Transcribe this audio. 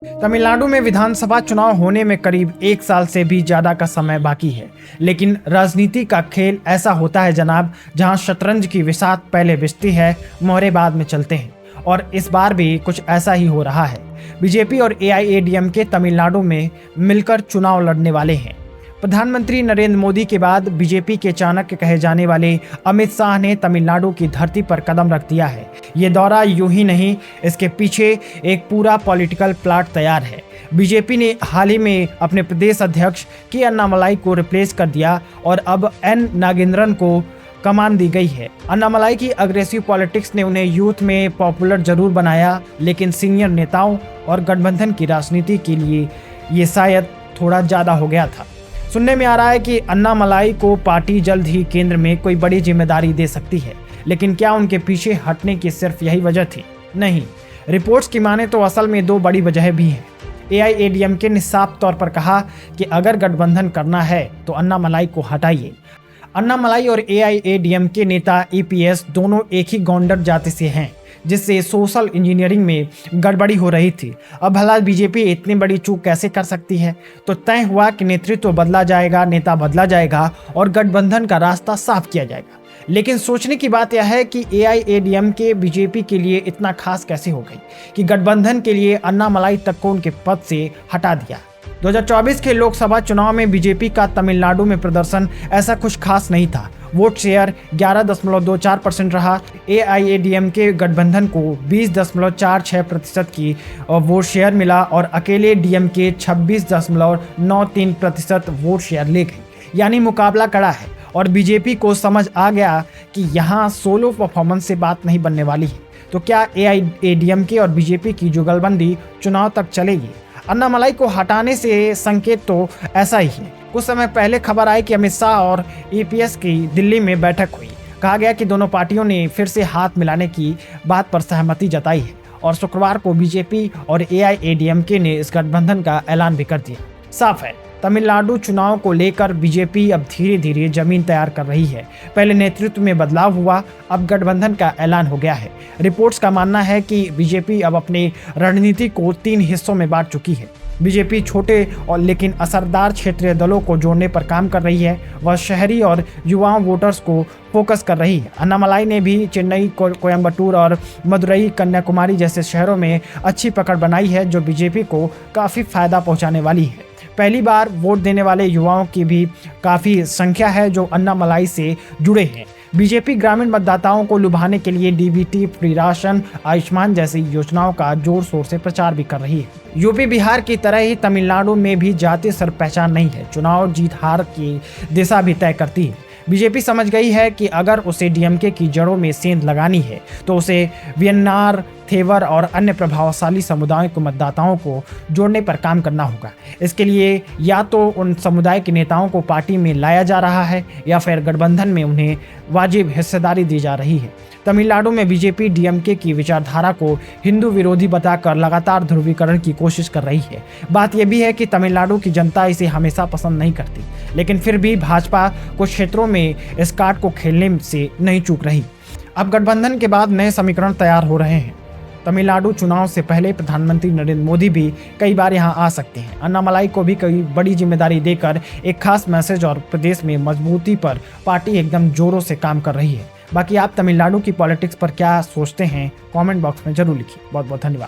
तमिलनाडु में विधानसभा चुनाव होने में करीब 1 साल से भी ज्यादा का समय बाकी है, लेकिन राजनीति का खेल ऐसा होता है जनाब, जहां शतरंज की बिसात पहले बिछती है, मोहरे बाद में चलते हैं। और इस बार भी कुछ ऐसा ही हो रहा है। बीजेपी और एआईएडीएमके तमिलनाडु में मिलकर चुनाव लड़ने वाले हैं। प्रधानमंत्री नरेंद्र मोदी के बाद बीजेपी के चाणक्य कहे जाने वाले अमित शाह ने तमिलनाडु की धरती पर कदम रख दिया है। ये दौरा यूं ही नहीं, इसके पीछे एक पूरा पॉलिटिकल प्लाट तैयार है। बीजेपी ने हाल ही में अपने प्रदेश अध्यक्ष के अन्नामलाई को रिप्लेस कर दिया और अब एन नागेंद्रन को कमान दी गई है। अन्नामलाई की अग्रेसिव पॉलिटिक्स ने उन्हें यूथ में पॉपुलर जरूर बनाया, लेकिन सीनियर नेताओं और गठबंधन की राजनीति के लिए ये शायद थोड़ा ज़्यादा हो गया था। सुनने में आ रहा है कि अन्नामलाई को पार्टी जल्द ही केंद्र में कोई बड़ी जिम्मेदारी दे सकती है, लेकिन क्या उनके पीछे हटने की सिर्फ यही वजह थी? नहीं, रिपोर्ट्स की माने तो असल में 2 बड़ी वजहें भी हैं। एआईएडीएमके ने साफ तौर पर कहा कि अगर गठबंधन करना है तो अन्नामलाई को हटाइए। अन्नामलाई और एआईएडीएमके नेता ईपीएस दोनों एक ही गौंडर जाति से हैं, जिससे सोशल इंजीनियरिंग में गड़बड़ी हो रही थी। अब भला बीजेपी इतनी बड़ी चूक कैसे कर सकती है? तो तय हुआ कि नेतृत्व बदला जाएगा, नेता बदला जाएगा और गठबंधन का रास्ता साफ किया जाएगा। लेकिन सोचने की बात यह है कि एआईएडीएमके बीजेपी के लिए इतना खास कैसे हो गई कि गठबंधन के लिए अन्नामलाई तक को उनके पद से हटा दिया। 2024 के लोकसभा चुनाव में बीजेपी का तमिलनाडु में प्रदर्शन ऐसा कुछ खास नहीं था। वोट शेयर 11.24% रहा। एआईएडीएमके गठबंधन को 20.46% की वोट शेयर मिला और अकेले डीएमके 26.93% वोट शेयर ले गई। यानी मुकाबला कड़ा है और बीजेपी को समझ आ गया कि यहाँ सोलो परफॉर्मेंस से बात नहीं बनने वाली है। तो क्या एआईएडीएमके और बीजेपी की जुगलबंदी चुनाव तक चलेगी? अन्नामलाई को हटाने से संकेत तो ऐसा ही है। कुछ समय पहले खबर आई कि अमित शाह और ईपीएस की दिल्ली में बैठक हुई। कहा गया कि दोनों पार्टियों ने फिर से हाथ मिलाने की बात पर सहमति जताई है और शुक्रवार को बीजेपी और एआईएडीएमके ने इस गठबंधन का ऐलान भी कर दिया। साफ है, तमिलनाडु चुनाव को लेकर बीजेपी अब धीरे धीरे जमीन तैयार कर रही है। पहले नेतृत्व में बदलाव हुआ, अब गठबंधन का ऐलान हो गया है। रिपोर्ट्स का मानना है कि बीजेपी अब अपनी रणनीति को 3 हिस्सों में बांट चुकी है। बीजेपी छोटे और लेकिन असरदार क्षेत्रीय दलों को जोड़ने पर काम कर रही है। वह शहरी और युवा वोटर्स को फोकस कर रही है। अन्नामलाई ने भी चेन्नई, कोयम्बटूर और मदुरई, कन्याकुमारी जैसे शहरों में अच्छी पकड़ बनाई है, जो बीजेपी को काफ़ी फायदा पहुंचाने वाली है। पहली बार वोट देने वाले युवाओं की भी काफ़ी संख्या है जो अन्नामलाई से जुड़े हैं। बीजेपी ग्रामीण मतदाताओं को लुभाने के लिए डीबीटी, फ्री राशन, आयुष्मान जैसी योजनाओं का जोर शोर से प्रचार भी कर रही है। यूपी बिहार की तरह ही तमिलनाडु में भी जातीय सर पहचान नहीं है। चुनाव जीत हार की दिशा भी तय करती है। बीजेपी समझ गई है कि अगर उसे डीएमके की जड़ों में सेंध लगानी है तो उसे वियन्नार, थेवर और अन्य प्रभावशाली समुदायों के मतदाताओं को जोड़ने पर काम करना होगा। इसके लिए या तो उन समुदाय के नेताओं को पार्टी में लाया जा रहा है या फिर गठबंधन में उन्हें वाजिब हिस्सेदारी दी जा रही है। तमिलनाडु में बीजेपी डीएमके की विचारधारा को हिंदू विरोधी बताकर लगातार ध्रुवीकरण की कोशिश कर रही है। बात यह भी है कि तमिलनाडु की जनता इसे हमेशा पसंद नहीं करती, लेकिन फिर भी भाजपा कुछ क्षेत्रों में इस कार्ड को खेलने से नहीं चूक रही। अब गठबंधन के बाद नए समीकरण तैयार हो रहे हैं। तमिलनाडु चुनाव से पहले प्रधानमंत्री नरेंद्र मोदी भी कई बार यहां आ सकते हैं। अन्नामलाई को भी कई बड़ी जिम्मेदारी देकर एक खास मैसेज और प्रदेश में मजबूती पर पार्टी एकदम जोरों से काम कर रही है। बाकी आप तमिलनाडु की पॉलिटिक्स पर क्या सोचते हैं? कमेंट बॉक्स में जरूर लिखिए। बहुत बहुत धन्यवाद।